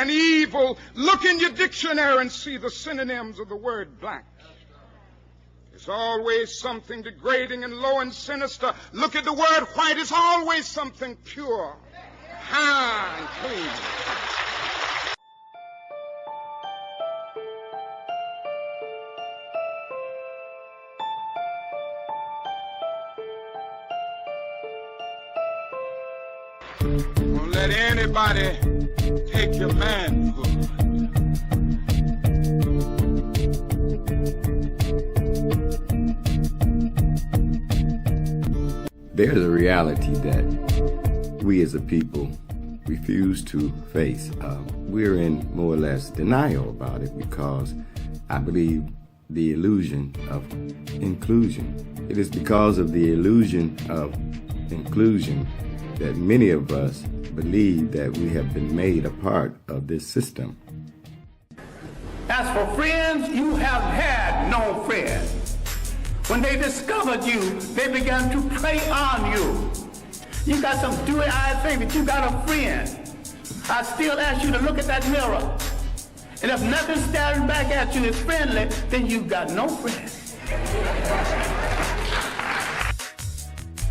and evil, look in your dictionary and see the synonyms of the word black. There's always something degrading and low and sinister. Look at the word white. It's always something pure, high, and clean. Don't let anybody take your manhood. There's a reality that we as a people refuse to face. We're in more or less denial about it because I believe the illusion of inclusion. It is because of the illusion of inclusion that many of us believe that we have been made a part of this system. As for friends, you have had no friends. When they discovered you, they began to prey on you. You got some dewy-eyed thing that you got a friend. I still ask you to look at that mirror. And if nothing staring back at you is friendly, then you got no friend.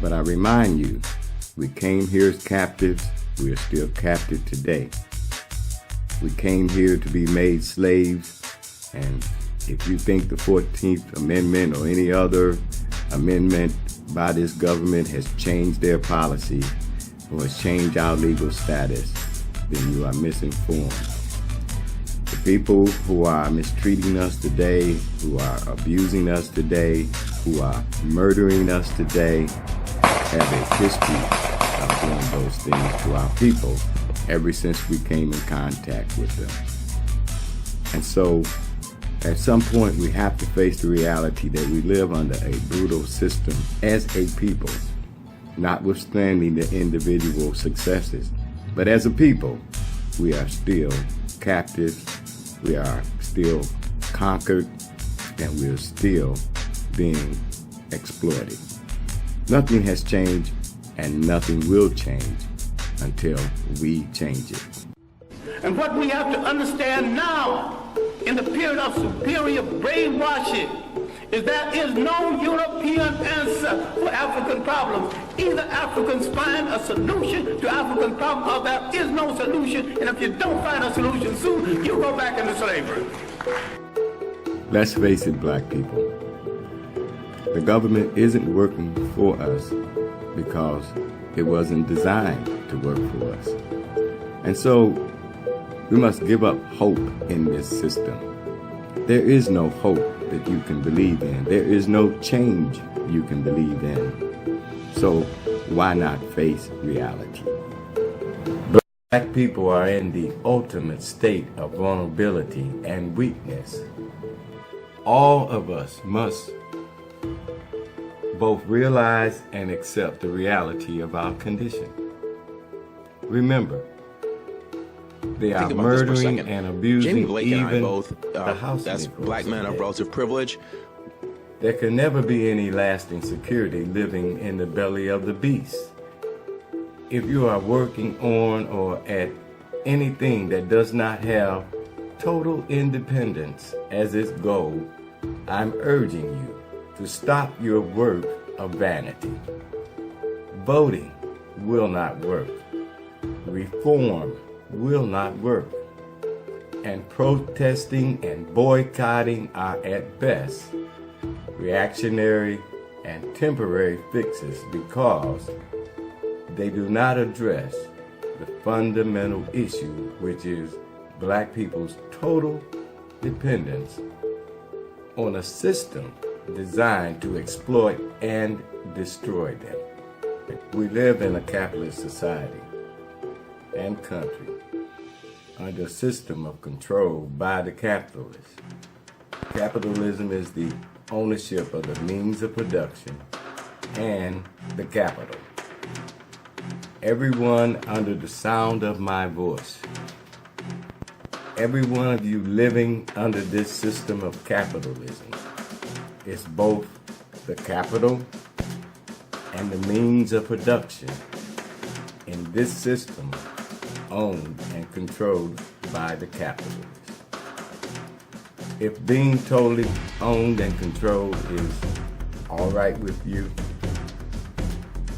But I remind you, we came here as captives. We are still captive today. We came here to be made slaves. And if you think the 14th Amendment or any other amendment by this government has changed their policy or has changed our legal status, then you are misinformed. The people who are mistreating us today, who are abusing us today, who are murdering us today, have a history of doing those things to our people ever since we came in contact with them. And so, at some point, we have to face the reality that we live under a brutal system as a people, notwithstanding the individual successes. But as a people, we are still captives, we are still conquered, and we are still being exploited. Nothing has changed, and nothing will change until we change it. And what we have to understand now, in the period of superior brainwashing, is there is no European answer for African problems. Either Africans find a solution to African problems, or there is no solution, and if you don't find a solution soon, you go back into slavery. Let's face it, black people. The government isn't working for us because it wasn't designed to work for us. And so, we must give up hope in this system. There is no hope that you can believe in. There is no change you can believe in. So why not face reality? Black people are in the ultimate state of vulnerability and weakness. All of us must both realize and accept the reality of our condition. Remember, they are murdering and abusing Jamie Blake and I even both, the House as black men of relative privilege. There can never be any lasting security living in the belly of the beast. If you are working on or at anything that does not have total independence as its goal, I'm urging you to stop your work of vanity. Voting will not work. Reform will not work. And protesting and boycotting are at best reactionary and temporary fixes because they do not address the fundamental issue, which is black people's total dependence on a system designed to exploit and destroy them. We live in a capitalist society and country under a system of control by the capitalists. Capitalism is the ownership of the means of production and the capital. Everyone under the sound of my voice, every one of you living under this system of capitalism is both the capital and the means of production in this system owned and controlled by the capitalists. If being totally owned and controlled is all right with you,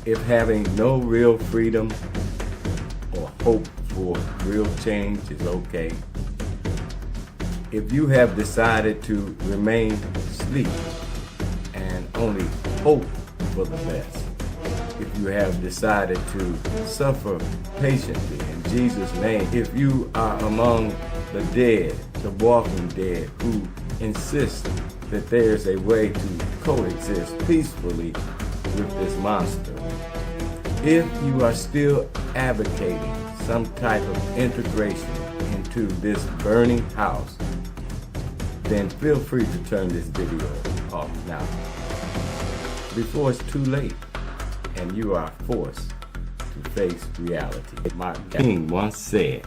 if having no real freedom or hope for real change is okay, if you have decided to remain asleep and only hope for the best, if you have decided to suffer patiently in Jesus' name, if you are among the dead, the walking dead, who insist that there's a way to coexist peacefully with this monster, if you are still advocating some type of integration into this burning house, then feel free to turn this video off now, before it's too late and you are forced to face reality. Martin King once said,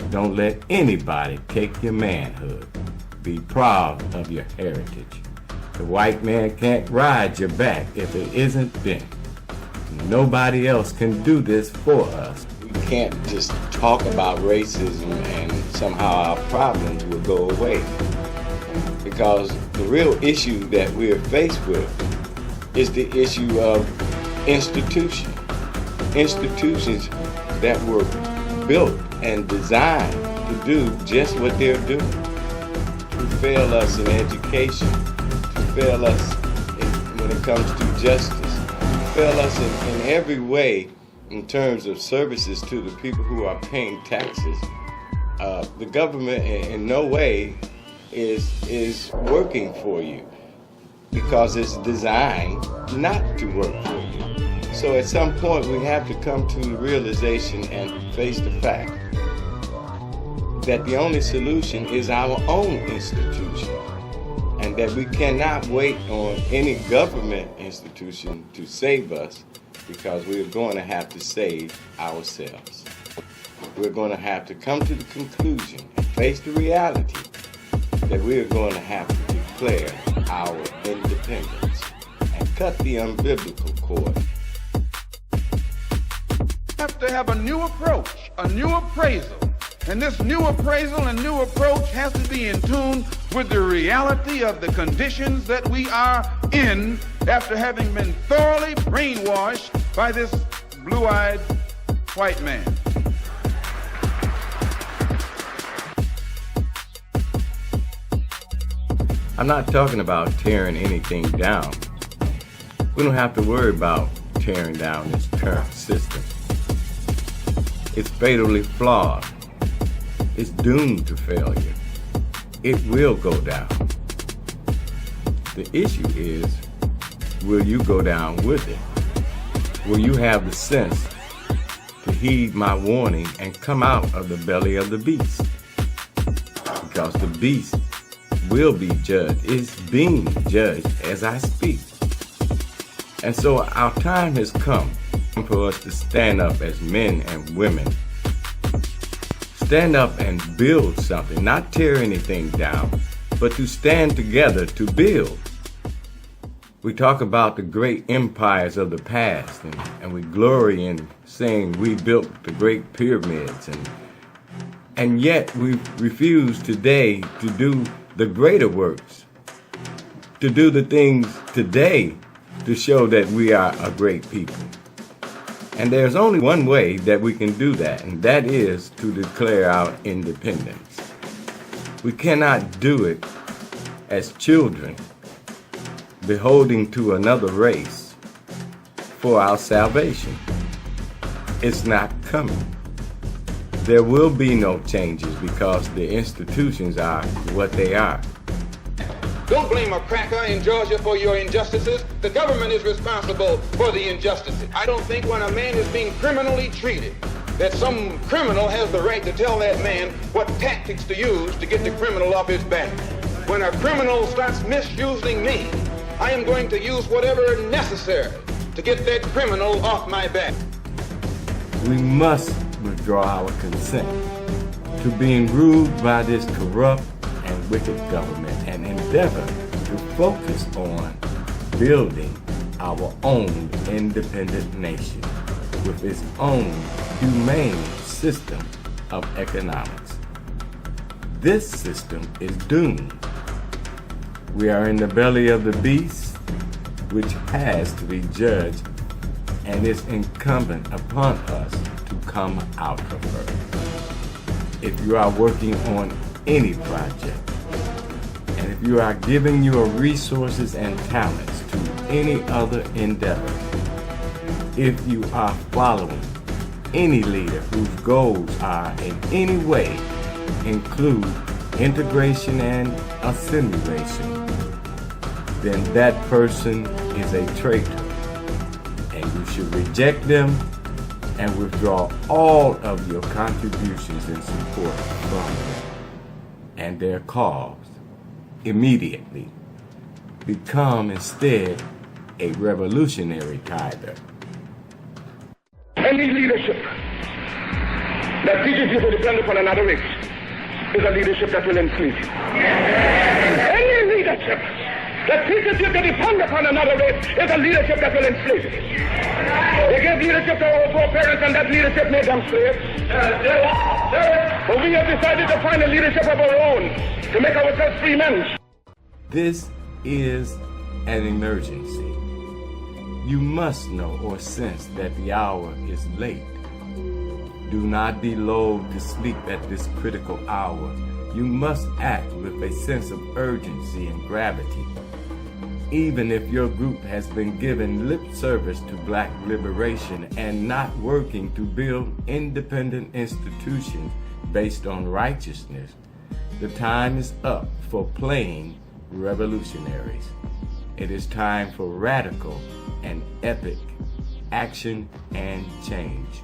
"Don't let anybody take your manhood. Be proud of your heritage. The white man can't ride your back if it isn't bent. Nobody else can do this for us." We can't just talk about racism and somehow our problems will go away. Because the real issue that we're faced with is the issue of institutions that were built and designed to do just what they're doing, to fail us in education, to fail us when it comes to justice, to fail us in every way in terms of services to the people who are paying taxes. The government in no way is working for you because it's designed not to work for you. So at some point we have to come to the realization and face the fact that the only solution is our own institution, and that we cannot wait on any government institution to save us, because we're going to have to save ourselves. We're going to have to come to the conclusion and face the reality that we're going to have to declare our independence and cut the umbilical cord. We have to have a new approach, a new appraisal. And this new appraisal and new approach has to be in tune with the reality of the conditions that we are in after having been thoroughly brainwashed by this blue-eyed white man. I'm not talking about tearing anything down. We don't have to worry about tearing down this current system. It's fatally flawed. It's doomed to failure. It will go down. The issue is, will you go down with it? Will you have the sense to heed my warning and come out of the belly of the beast? Because the beast will be judged. It's being judged as I speak. And so our time has come for us to stand up as men and women. Stand up and build something, not tear anything down, but to stand together to build. We talk about the great empires of the past, and we glory in saying we built the great pyramids, and yet we refuse today to do the greater works, to do the things today to show that we are a great people. And there's only one way that we can do that, and that is to declare our independence. We cannot do it as children, beholding to another race for our salvation. It's not coming. There will be no changes because the institutions are what they are. Don't blame a cracker in Georgia for your injustices. The government is responsible for the injustices. I don't think when a man is being criminally treated, that some criminal has the right to tell that man what tactics to use to get the criminal off his back. When a criminal starts misusing me, I am going to use whatever is necessary to get that criminal off my back. We must withdraw our consent to being ruled by this corrupt and wicked government and endeavor to focus on building our own independent nation with its own humane system of economics. this system is doomed. We are in the belly of the beast, which has to be judged, and it's incumbent upon us to come out of her. If you are working on any project, and if you are giving your resources and talents to any other endeavor, if you are following any leader whose goals are in any way include integration and assimilation, then that person is a traitor, and you should reject them and withdraw all of your contributions and support from them and their cause immediately. Become instead a revolutionary tither. Any leadership that teaches you to depend upon another race is a leadership that will enslave you. Any leadership that teaches you to depend upon another race is a leadership that will enslave you. They gave leadership to our foreparents, and that leadership made them slaves. But we have decided to find a leadership of our own to make ourselves free men. This is an emergency. You must know or sense that the hour is late. Do not be lulled to sleep at this critical hour. You must act with a sense of urgency and gravity. Even if your group has been given lip service to black liberation and not working to build independent institutions based on righteousness, the time is up for playing revolutionaries. It is time for radical and epic action and change.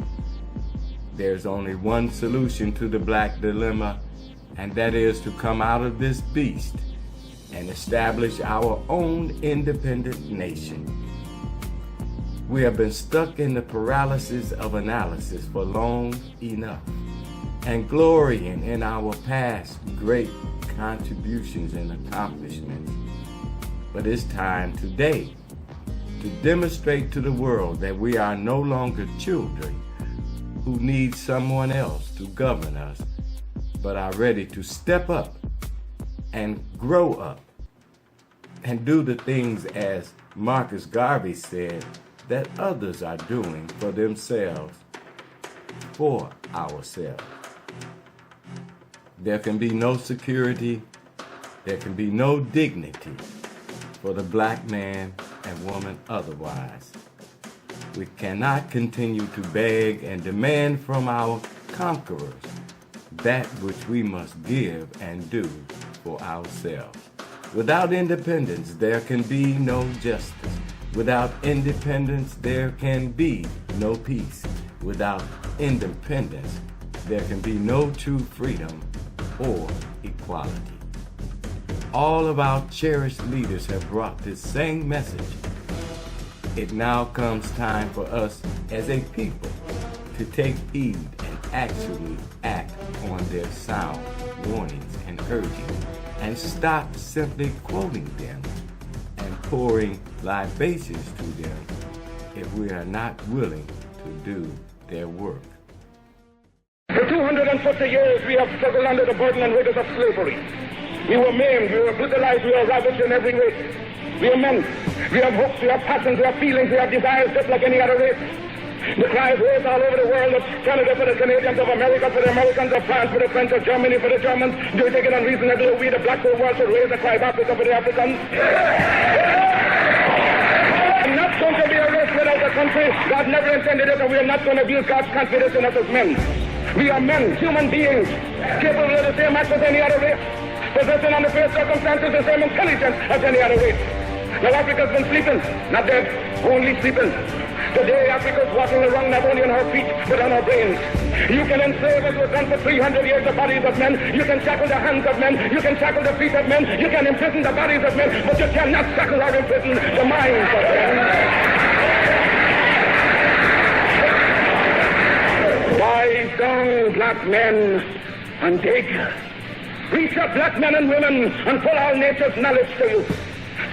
There's only one solution to the black dilemma, and that is to come out of this beast and establish our own independent nation. We have been stuck in the paralysis of analysis for long enough and glorying in our past great contributions and accomplishments. But it's time today to demonstrate to the world that we are no longer children who need someone else to govern us, but are ready to step up and grow up and do the things, as Marcus Garvey said, that others are doing for themselves, for ourselves. There can be no security, there can be no dignity for the black man and woman otherwise. We cannot continue to beg and demand from our conquerors that which we must give and do for ourselves. Without independence, there can be no justice. Without independence, there can be no peace. Without independence, there can be no true freedom or equality. All of our cherished leaders have brought this same message. It now comes time for us as a people to take heed and actually act on their sound warnings and urgings, and stop simply quoting them and pouring libations to them if we are not willing to do their work. For 250 years we have struggled under the burden and rigors of slavery. We were maimed, we were brutalized, we were ravaged in every way. We are men. We have hopes, we have passions, we have feelings, we have desires just like any other race. The cry is raised all over the world of Canada for the Canadians, of America for the Americans, of France for the French, of Germany for the Germans. Do you think it unreasonable we, the black world, should raise the cry of Africa for the Africans? I'm not going to be a race without a country. God never intended it, and we are not going to abuse God's confidence in us as men. We are men, human beings, capable of the same acts as any other race, possessing under fair circumstances the same intelligence as any other race. Now Africa's been sleeping, not dead, only sleeping. Today Africa's walking around not only on her feet, but on her brains. You can enslave, as was done for 300 years, the bodies of men. You can shackle the hands of men. You can shackle the feet of men. You can imprison the bodies of men, but you cannot shackle or imprison the minds of men. Rise down, black men, and dig. Reach up, black men and women, and pull all nature's knowledge to you.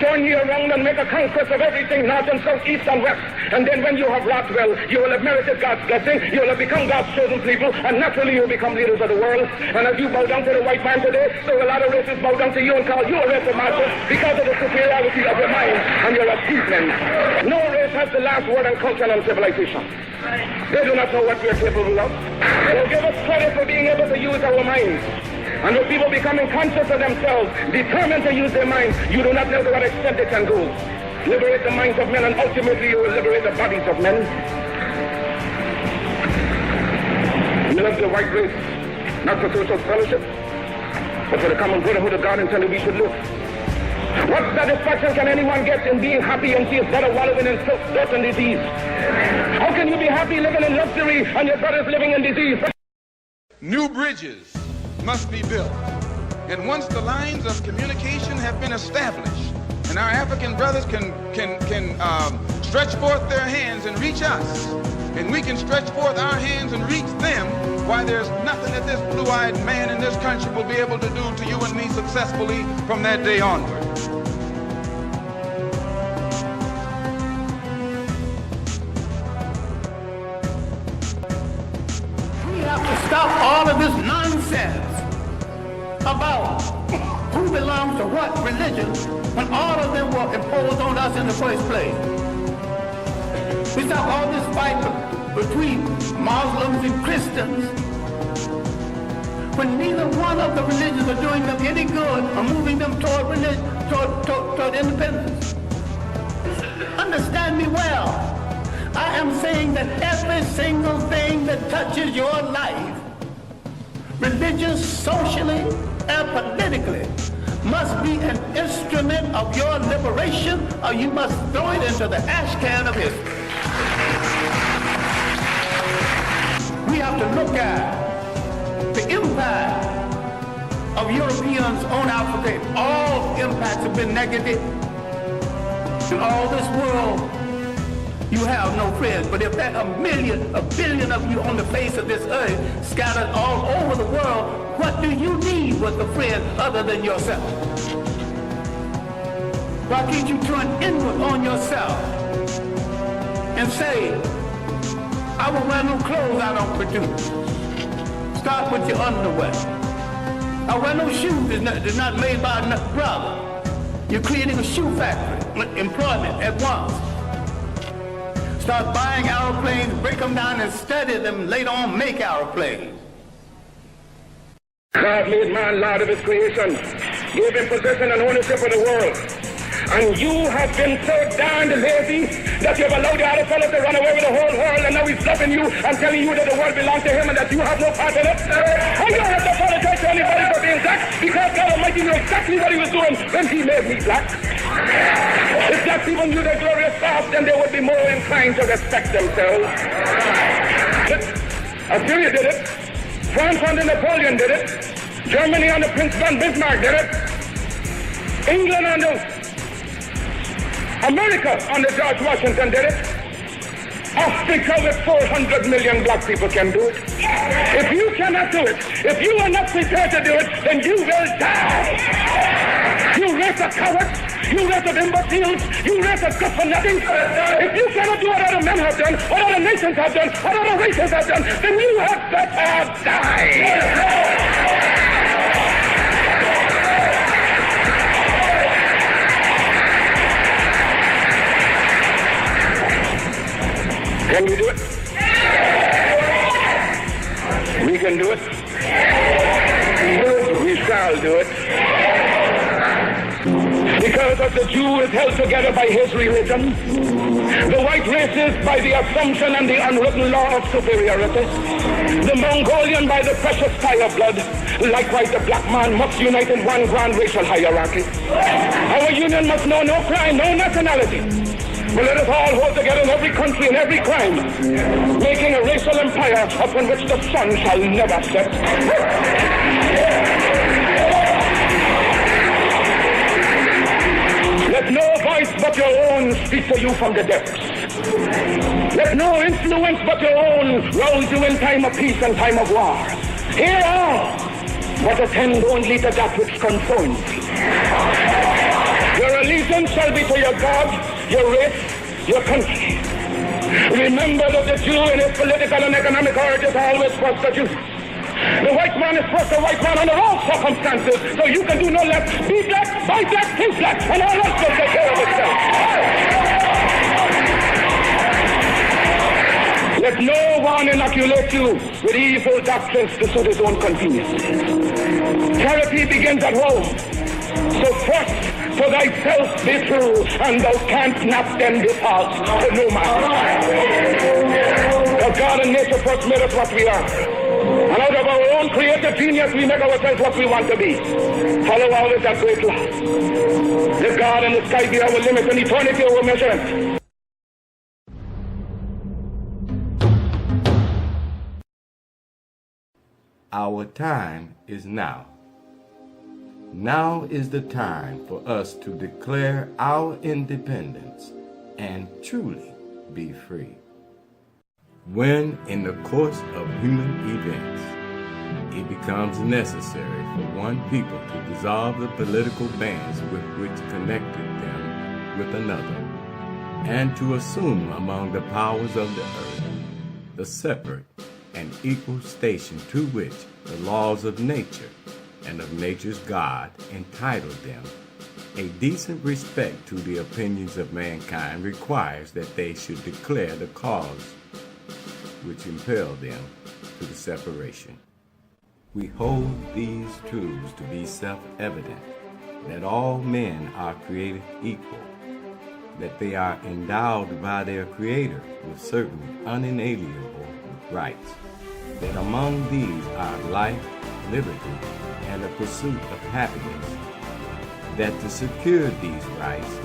Turn ye around and make a conquest of everything, north and south, east and west, And then when you have wrought well, you will have merited God's blessing, you will have become God's chosen people, and naturally you will become leaders of the world. And as you bow down to the white man today, so a lot of races bow down to you and call you a race of master because of the superiority of your mind and your achievements. No race has the last word on culture and civilization. They do not know what we are capable of. They give us credit for being able to use our minds. And with people becoming conscious of themselves, determined to use their minds, you do not know to what extent they can go. Liberate the minds of men, and ultimately you will liberate the bodies of men. We love the white race, not for social fellowship, but for the common brotherhood of God intended we should live. What satisfaction can anyone get in being happy and see his brother wallowing in filth, dirt, and disease? How can you be happy living in luxury and your brother's living in disease? New bridges must be built. And once the lines of communication have been established, and our African brothers can stretch forth their hands and reach us, and we can stretch forth our hands and reach them, why there's nothing that this blue-eyed man in this country will be able to do to you and me successfully from that day onward. We have to stop all of this nonsense about who belongs to what religion when all of them were imposed on us in the first place. We stop all this fight between Muslims and Christians when neither one of the religions are doing them any good or moving them toward independence. Understand me well. I am saying that every single thing that touches your life, religious, socially, and politically, must be an instrument of your liberation, or you must throw it into the ash can of history. We have to look at the impact of Europeans on Africa. All impacts have been negative. In all this world, you have no friends. But if there are a billion of you on the face of this earth, scattered all over the world, what do you need with a friend other than yourself? Why can't you turn inward on yourself and say, I will wear no clothes I don't produce. Start with your underwear. I wear no shoes that's not made by a brother. You're creating a shoe factory, employment at once. Start buying airplanes, break them down and study them, later on make airplanes. God made man Lord of his creation, gave him possession and ownership of the world. And you have been so darned lazy that you've allowed the other fellow to run away with the whole world, and now he's loving you and telling you that the world belongs to him and that you have no part in it. And you don't have to apologize to anybody for being black, because God Almighty knew exactly what he was doing when he made me black. If black people knew their glorious past, then they would be more inclined to respect themselves. Assyria did it. France under Napoleon did it. Germany under Prince von Bismarck did it. England under America under George Washington did it. Africa with 400 million black people can do it. If you cannot do it, if you are not prepared to do it, then you will die. You race of cowards, you race of imbeciles, you race of good for nothing. If you cannot do what other men have done, what other nations have done, what other races have done, then you have better die. Can you do it? We can do it. We shall do it. Because of the Jew is held together by his religion, the white races by the assumption and the unwritten law of superiority, the Mongolian by the precious tie of blood. Likewise, the black man must unite in one grand racial hierarchy. Our union must know no crime, no nationality. But let us all hold together in every country and every crime, making a racial empire upon which the sun shall never set. Let no voice but your own speak to you from the depths. Let no influence but your own rouse you in time of peace and time of war. Hear all, but attend only to that which concerns you. Your allegiance shall be to your God, your race, your country. Remember that the Jew in his political and economic origins always first the Jew. The white man is first the white man under all circumstances, so you can do no less. Be black, buy black, think black, and all else will take care of itself. Let no one inoculate you with evil doctrines to suit his own convenience. Charity begins at home. So first, for thyself be true, and thou canst not then be false to no man. For God and nature first made us what we are. And out of our own creative genius, we make ourselves what we want to be. Follow always that great law. Let God and the sky be our limit and eternity our measurement. Our time is now. Now is the time for us to declare our independence and truly be free. When, in the course of human events, it becomes necessary for one people to dissolve the political bands with which connected them with another, and to assume among the powers of the earth the separate and equal station to which the laws of nature and of nature's God entitled them, a decent respect to the opinions of mankind requires that they should declare the cause which impelled them to the separation. We hold these truths to be self-evident, that all men are created equal, that they are endowed by their Creator with certain unalienable rights, that among these are life, liberty, and the pursuit of happiness, that to secure these rights,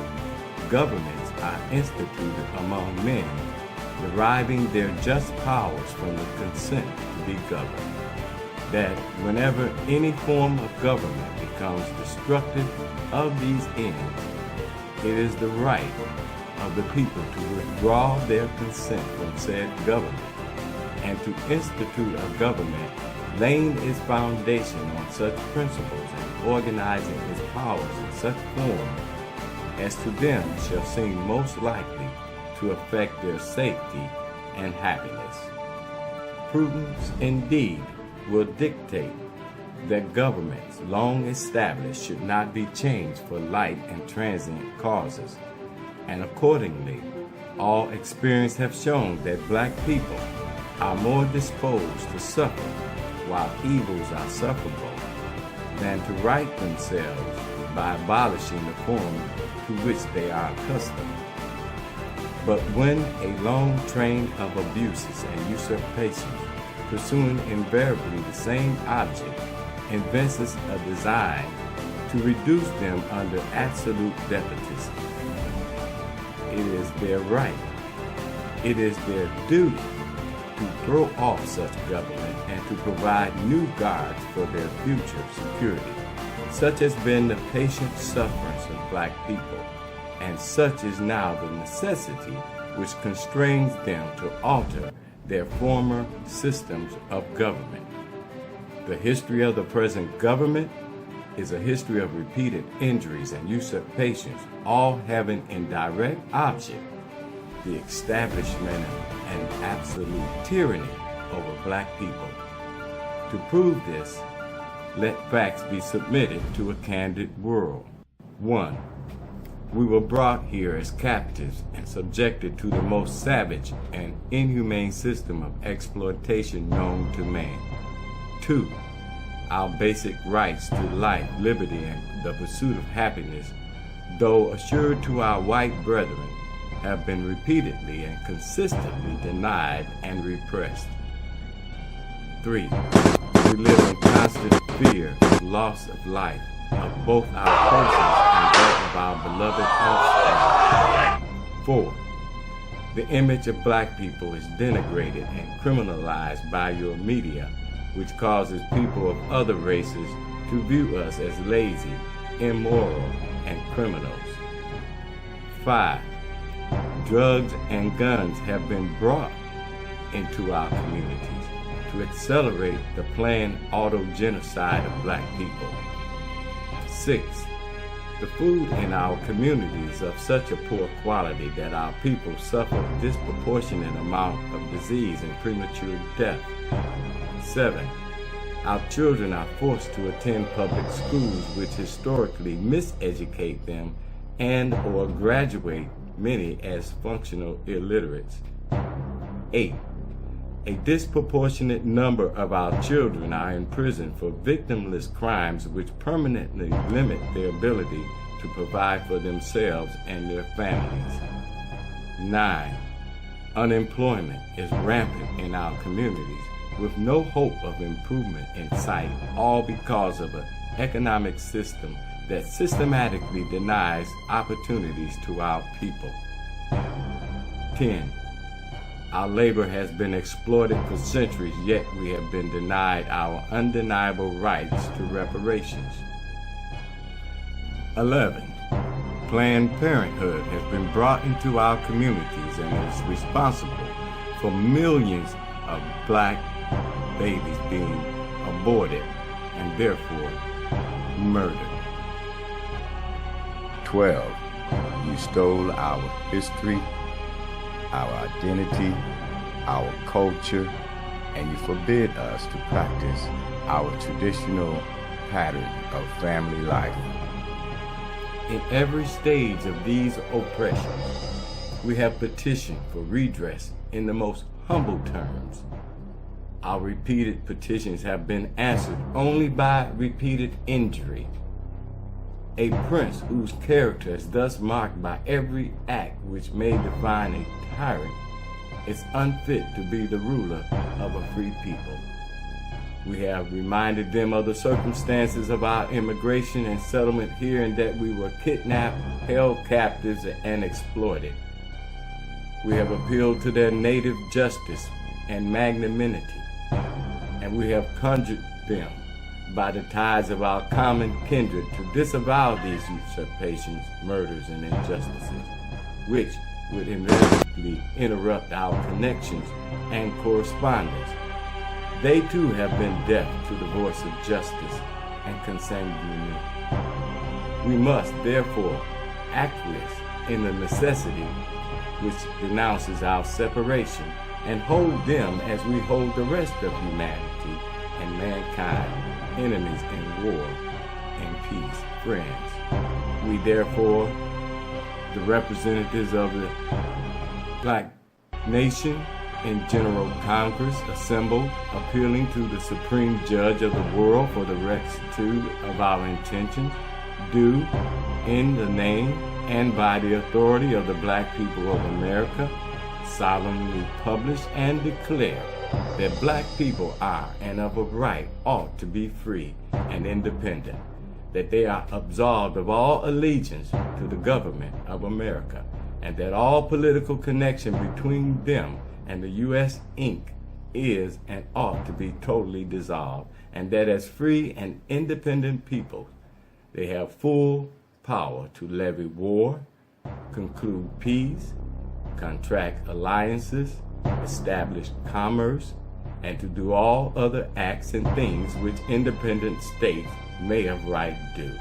governments are instituted among men, deriving their just powers from the consent to be governed, that whenever any form of government becomes destructive of these ends, it is the right of the people to withdraw their consent from said government, and to institute a government laying its foundation on such principles and organizing its powers in such form as to them shall seem most likely to affect their safety and happiness. Prudence indeed will dictate that governments long established should not be changed for light and transient causes, and accordingly all experience have shown that black people are more disposed to suffer while evils are sufferable than to right themselves by abolishing the form to which they are accustomed. But when a long train of abuses and usurpations, pursuing invariably the same object, evinces a design to reduce them under absolute despotism, it is their right, it is their duty to throw off such government and to provide new guards for their future security. Such has been the patient sufferance of black people, and such is now the necessity which constrains them to alter their former systems of government. The history of the present government is a history of repeated injuries and usurpations, all having in direct object the establishment of an absolute tyranny over black people. To prove this, let facts be submitted to a candid world. 1. We were brought here as captives and subjected to the most savage and inhumane system of exploitation known to man. 2. Our basic rights to life, liberty, and the pursuit of happiness, though assured to our white brethren, have been repeatedly and consistently denied and repressed. 3. We live in constant fear of loss of life of both our persons and that of our beloved offspring. 4. The image of black people is denigrated and criminalized by your media, which causes people of other races to view us as lazy, immoral, and criminals. 5. Drugs and guns have been brought into our communities to accelerate the planned auto-genocide of black people. 6. The food in our communities is of such a poor quality that our people suffer a disproportionate amount of disease and premature death. 7. Our children are forced to attend public schools which historically miseducate them and or graduate many as functional illiterates. 8. A disproportionate number of our children are in prison for victimless crimes which permanently limit their ability to provide for themselves and their families. 9. Unemployment is rampant in our communities with no hope of improvement in sight, all because of an economic system that systematically denies opportunities to our people. 10. Our labor has been exploited for centuries, yet we have been denied our undeniable rights to reparations. 11. Planned Parenthood has been brought into our communities and is responsible for millions of black babies being aborted and therefore murdered. 12. You stole our history, our identity, our culture, and you forbid us to practice our traditional pattern of family life. In every stage of these oppressions, we have petitioned for redress in the most humble terms. Our repeated petitions have been answered only by repeated injury. A prince whose character is thus marked by every act which may define a tyrant is unfit to be the ruler of a free people. We have reminded them of the circumstances of our immigration and settlement here, and that we were kidnapped, held captives, and exploited. We have appealed to their native justice and magnanimity, and we have conjured them by the ties of our common kindred to disavow these usurpations, murders, and injustices, which would inevitably interrupt our connections and correspondence. They too have been deaf to the voice of justice and consanguinity. We must therefore acquiesce in the necessity which denounces our separation and hold them as we hold the rest of humanity and mankind, enemies in war and peace, friends. We therefore, the representatives of the black nation in General Congress assembled, appealing to the Supreme Judge of the world for the rectitude of our intentions, do, in the name and by the authority of the black people of America, solemnly publish and declare that black people are and of a right ought to be free and independent, that they are absolved of all allegiance to the government of America, and that all political connection between them and the U.S. Inc. is and ought to be totally dissolved, and that as free and independent people, they have full power to levy war, conclude peace, contract alliances, establish commerce, and to do all other acts and things which independent states may of right do.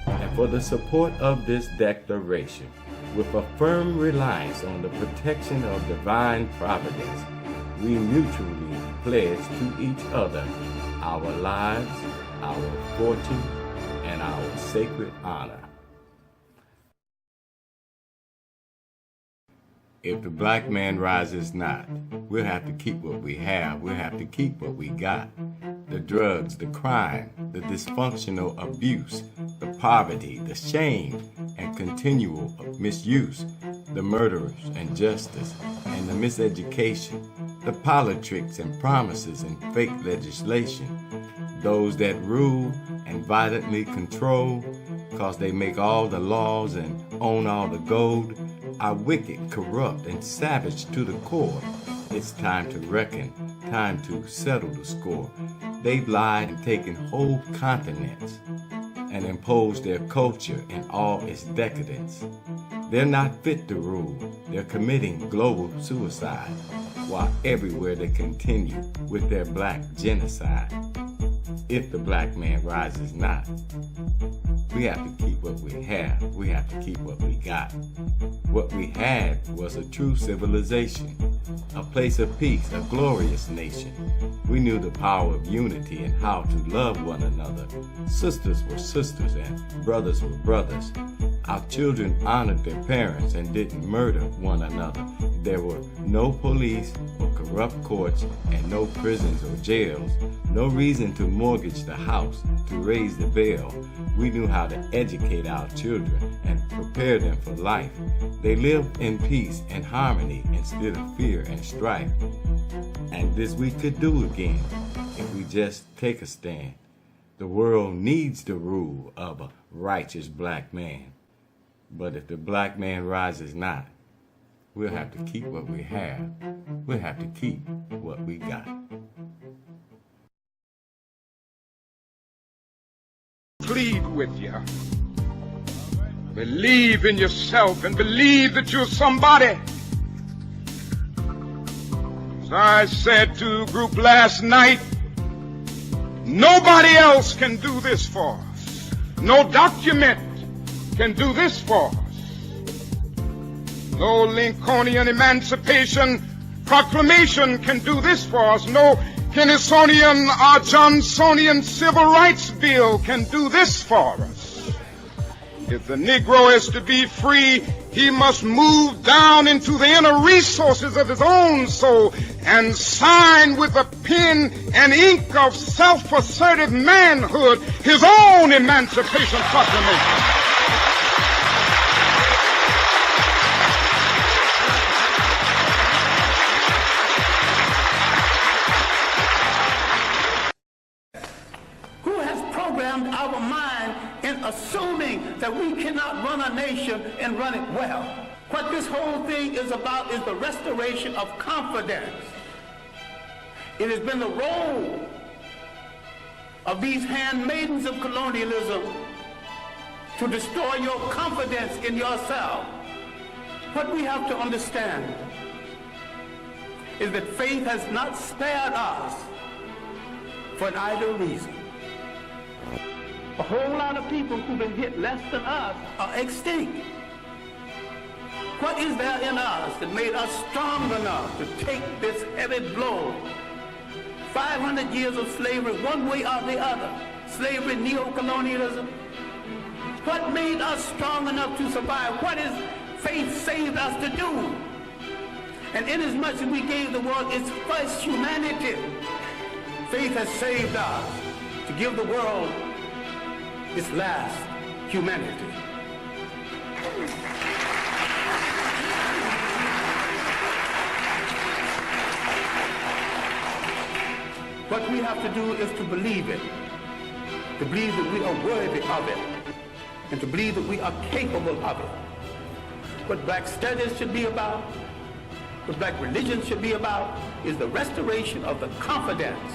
And for the support of this declaration, with a firm reliance on the protection of divine providence, we mutually pledge to each other our lives, our fortune, and our sacred honor. If the black man rises not, we'll have to keep what we have. We'll have to keep what we got. The drugs, the crime, the dysfunctional abuse, the poverty, the shame, and continual misuse, the murderers and justice, and the miseducation, the politics and promises and fake legislation, those that rule and violently control, cause they make all the laws and own all the gold, are wicked, corrupt, and savage to the core. It's time to reckon, time to settle the score. They've lied and taken whole continents and imposed their culture in all its decadence. They're not fit to rule. They're committing global suicide, while everywhere they continue with their black genocide. if the black man rises not. We have to keep what we have. We have to keep what we got. What we had was a true civilization, a place of peace, a glorious nation. We knew the power of unity and how to love one another. Sisters were sisters and brothers were brothers. Our children honored their parents and didn't murder one another. There were no police or corrupt courts and no prisons or jails. No reason to mortgage the house, to raise the bail. We knew how to educate our children and prepare them for life. They lived in peace and harmony instead of fear and strife. And this we could do again if we just take a stand. The world needs the rule of a righteous black man. But if the black man rises not, we'll have to keep what we have. We'll have to keep what we got. Plead with you. Believe in yourself and believe that you're somebody. As I said to a group last night, nobody else can do this for us. No document can do this for us. No Lincolnian Emancipation Proclamation can do this for us. No Kennysonian or Johnsonian Civil Rights Bill can do this for us. If the Negro is to be free, he must move down into the inner resources of his own soul and sign with the pen and ink of self-assertive manhood his own Emancipation Proclamation. Our mind in assuming that we cannot run a nation and run it well. What this whole thing is about is the restoration of confidence. It has been the role of these handmaidens of colonialism to destroy your confidence in yourself. What we have to understand is that faith has not spared us for an idle reason. A whole lot of people who've been hit less than us are extinct. What is there in us that made us strong enough to take this heavy blow? 500 years of slavery, one way or the other. Slavery, neo-colonialism. What made us strong enough to survive? What is faith saved us to do? And inasmuch as we gave the world its first humanity, faith has saved us to give the world its last humanity. What we have to do is to believe it, to believe that we are worthy of it, and to believe that we are capable of it. What black studies should be about, what black religion should be about, is the restoration of the confidence.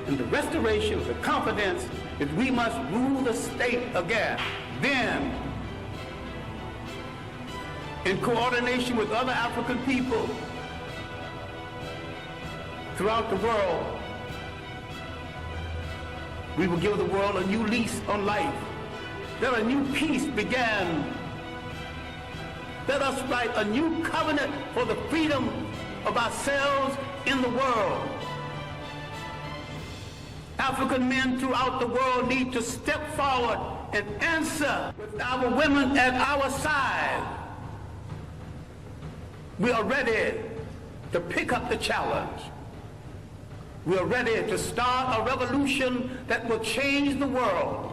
And the restoration of the confidence is we must rule the state again. Then, in coordination with other African people throughout the world, we will give the world a new lease on life. That a new peace began. Let us write a new covenant for the freedom of ourselves in the world. African men throughout the world need to step forward and answer with our women at our side. We are ready to pick up the challenge. We are ready to start a revolution that will change the world.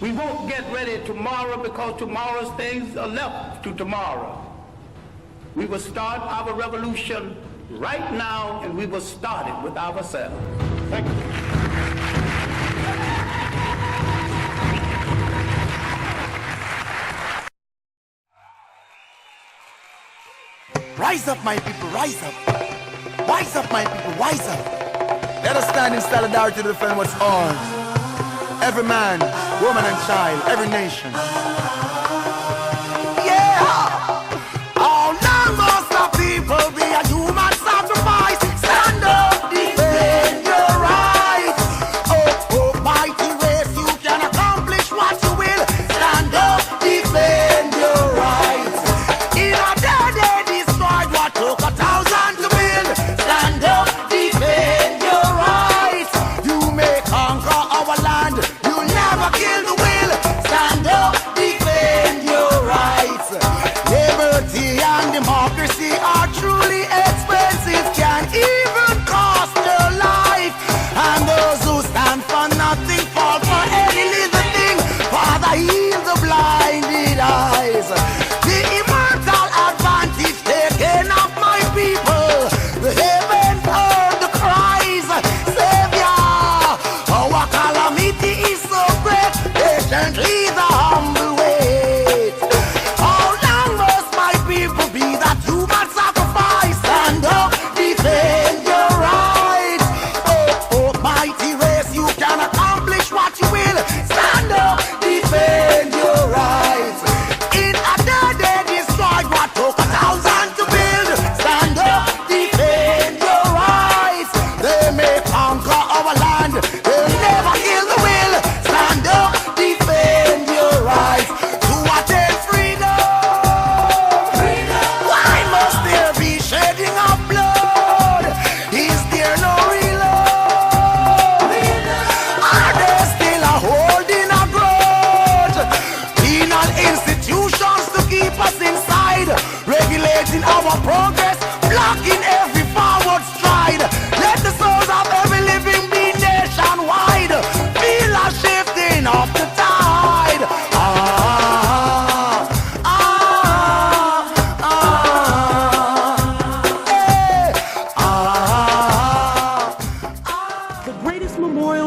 We won't get ready tomorrow because tomorrow's things are left to tomorrow. We will start our revolution right now, and we will start it with ourselves. Thank you. Rise up, my people, rise up. Rise up, my people, rise up. Let us stand in solidarity to defend what's ours. Every man, woman, and child, every nation. Yeah! All now must the people be a human sacrifice. Stand up, defend your rights.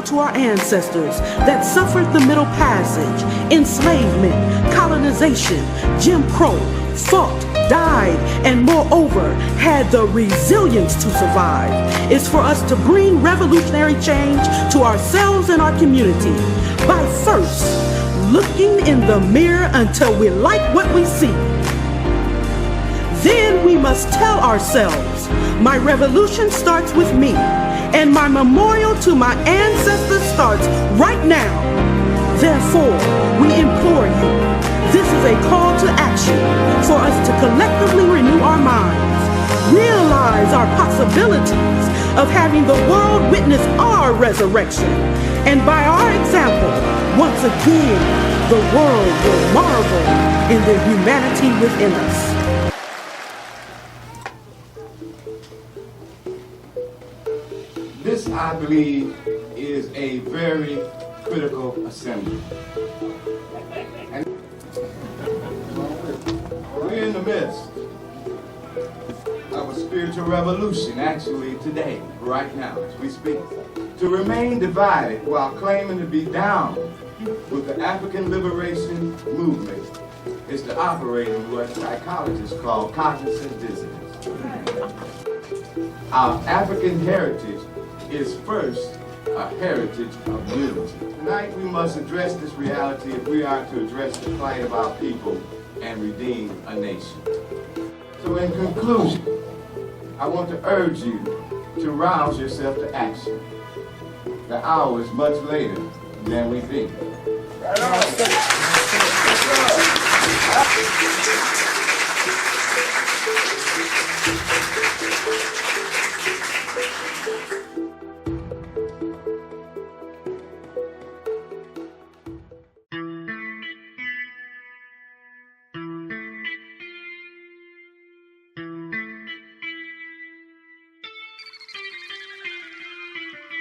memorial to our ancestors that suffered the Middle Passage, enslavement, colonization, Jim Crow, fought, died, and moreover had the resilience to survive, is for us to bring revolutionary change to ourselves and our community by first looking in the mirror until we like what we see. Then we must tell ourselves, my revolution starts with me, and my memorial to my ancestors starts right now. Therefore, we implore you, this is a call to action for us to collectively renew our minds, realize our possibilities of having the world witness our resurrection, and by our example, once again, the world will marvel in the humanity within us. This, I believe, is a very critical assembly. And we're in the midst of a spiritual revolution, actually today, right now, as we speak. To remain divided while claiming to be down with the African liberation movement is to operate in what psychologists call cognitive dissonance. Our African heritage is first a heritage of unity. Tonight we must address this reality if we are to address the plight of our people and redeem a nation. So in conclusion, I want to urge you to rouse yourself to action. The hour is much later than we think.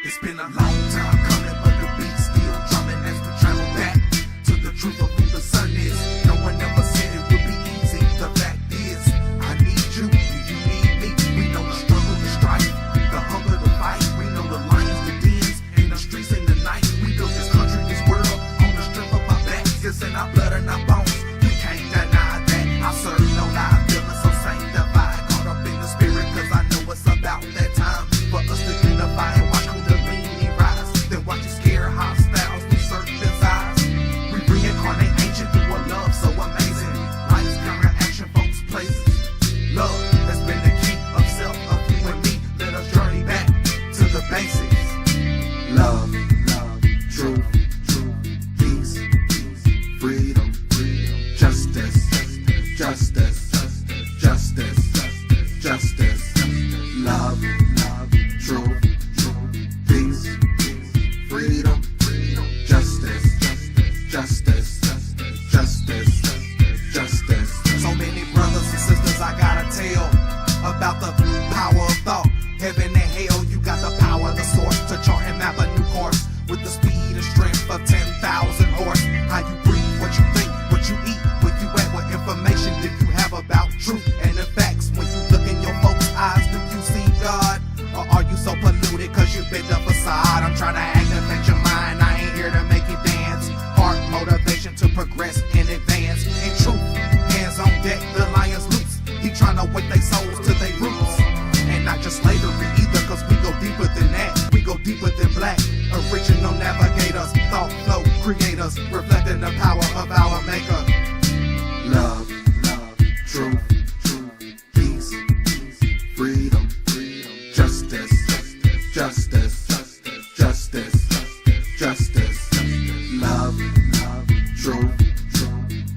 It's been a long time coming, but the beat's still drumming as we travel back to the truth of who the sun is. No one ever said it would be easy. The fact is, I need you and you need me. We know the struggle, the strife, the hunger, the fight. We know the lions, the dens, in the streets in the night. We built this country, this world on the strength of our backs. It's in our blood and our bones. We can't deny that. I serve no lie, feeling so sanctified. Caught up in the spirit, cause I know it's about that time for us to unify and watch Kundalini rise. Then watch it scare hostiles through serpent's eyes. We reincarnate ancient through a love so amazing. Life's counteraction, folks, places. Love has been the key of self, of you and me. Let us journey back to the basics. Love, truth, peace, freedom, justice, love, truth, peace, freedom, justice. So many brothers and sisters I gotta tell about the power of thought. Heaven and hell, you got the power, the source to chart and map a new course with the speed and strength of 10,000 horse. How you breathe, what you think, what you eat, where you at, what information do you have about truth and the facts? When you look in your folks' eyes, do you see God? Or are you so polluted cause you bit the facade? I'm trying to activate your mind, I ain't here to make you dance. Heart motivation to progress and advance. In truth, hands on deck, the lion's loose. He trying to wake their souls to their roots. And not just slavery either, cause we go deeper than that. We go deeper than black. Original navigators, thought flow creators, reflecting the power of our maker. Love, truth, peace, freedom, justice, love, truth,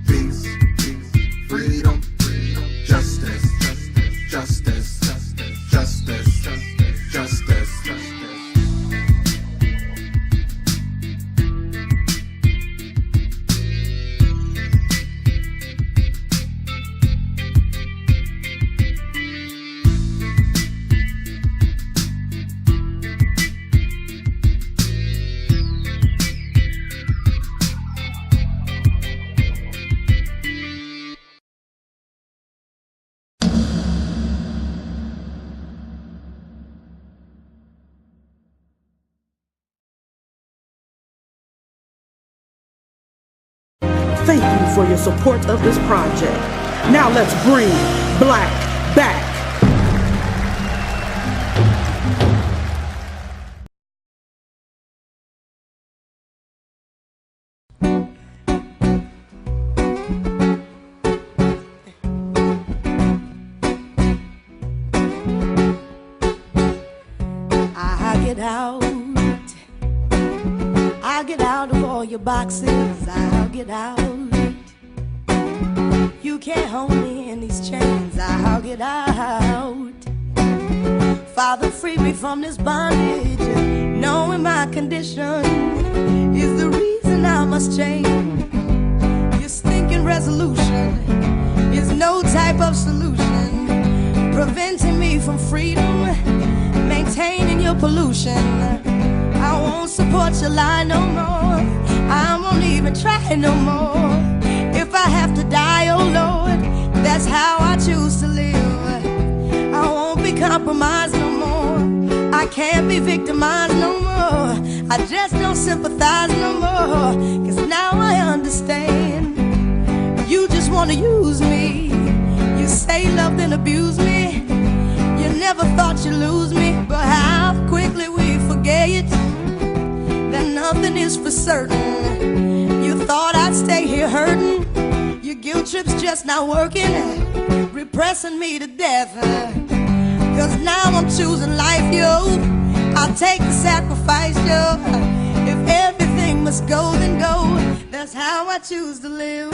peace, freedom, justice. thank you for your support of this project. Now let's bring black back. I'll get out of all your boxes, I'll get out. You can't hold me in these chains, I'll get out. Father, free me from this bondage, knowing my condition is the reason I must change. Your stinking resolution is no type of solution, preventing me from freedom, maintaining your pollution. I won't support your lie no more, I won't even try no more. If I have to die, oh Lord, that's how I choose to live. I won't be compromised no more, I can't be victimized no more. I just don't sympathize no more, cause now I understand. You just wanna use me, you say love then abuse me. You never thought you'd lose me, but how quickly we forget that nothing is for certain. You thought I'd stay here hurting, your guilt trip's just not working, repressing me to death. Cause now I'm choosing life, yo, I'll take the sacrifice, yo. If everything must go, then go, that's how I choose to live.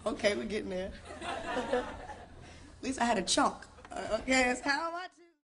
Okay, we're getting there. At least I had a chunk. Okay, that's how I